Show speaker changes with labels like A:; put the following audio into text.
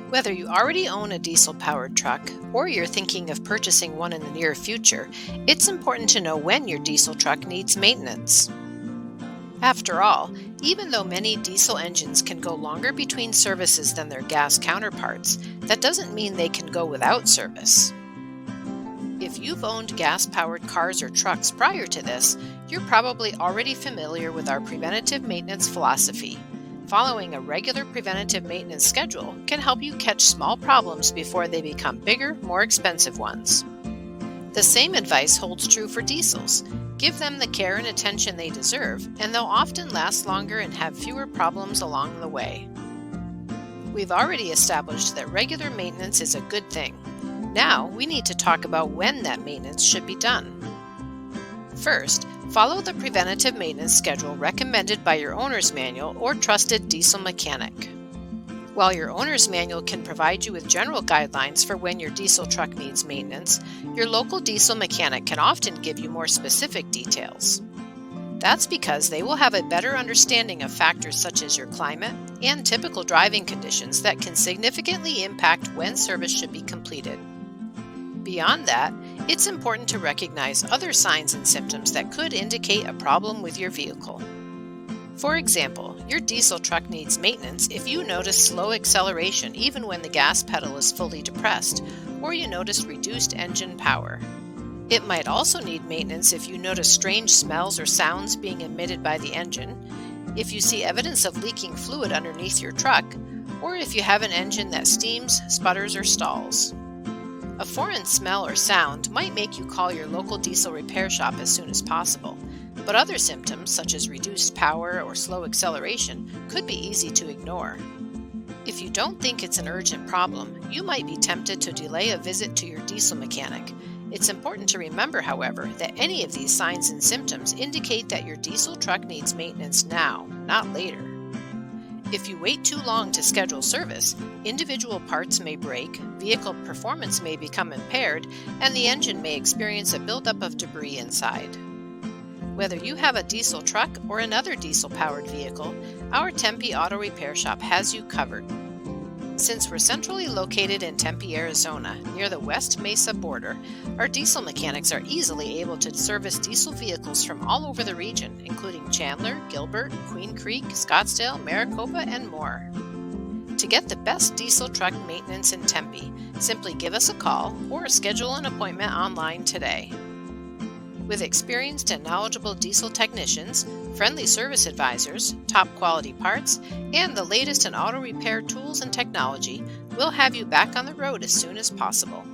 A: Whether you already own a diesel-powered truck or you're thinking of purchasing one in the near future, it's important to know when your diesel truck needs maintenance. After all, even though many diesel engines can go longer between services than their gas counterparts, that doesn't mean they can go without service. If you've owned gas-powered cars or trucks prior to this, you're probably already familiar with our preventative maintenance philosophy. Following a regular preventative maintenance schedule can help you catch small problems before they become bigger, more expensive ones. The same advice holds true for diesels. Give them the care and attention they deserve, and they'll often last longer and have fewer problems along the way. We've already established that regular maintenance is a good thing. Now, we need to talk about when that maintenance should be done. First, follow the preventative maintenance schedule recommended by your owner's manual or trusted diesel mechanic. While your owner's manual can provide you with general guidelines for when your diesel truck needs maintenance, your local diesel mechanic can often give you more specific details. That's because they will have a better understanding of factors such as your climate and typical driving conditions that can significantly impact when service should be completed. Beyond that, it's important to recognize other signs and symptoms that could indicate a problem with your vehicle. For example, your diesel truck needs maintenance if you notice slow acceleration even when the gas pedal is fully depressed, or you notice reduced engine power. It might also need maintenance if you notice strange smells or sounds being emitted by the engine, if you see evidence of leaking fluid underneath your truck, or if you have an engine that steams, sputters, or stalls. A foreign smell or sound might make you call your local diesel repair shop as soon as possible, but other symptoms, such as reduced power or slow acceleration, could be easy to ignore. If you don't think it's an urgent problem, you might be tempted to delay a visit to your diesel mechanic. It's important to remember, however, that any of these signs and symptoms indicate that your diesel truck needs maintenance now, not later. If you wait too long to schedule service, individual parts may break, vehicle performance may become impaired, and the engine may experience a buildup of debris inside. Whether you have a diesel truck or another diesel-powered vehicle, our Tempe Auto Repair Shop has you covered. Since we're centrally located in Tempe, Arizona, near the West Mesa border, our diesel mechanics are easily able to service diesel vehicles from all over the region, including Chandler, Gilbert, Queen Creek, Scottsdale, Maricopa, and more. To get the best diesel truck maintenance in Tempe, simply give us a call or schedule an appointment online today. With experienced and knowledgeable diesel technicians, friendly service advisors, top quality parts, and the latest in auto repair tools and technology, we'll have you back on the road as soon as possible.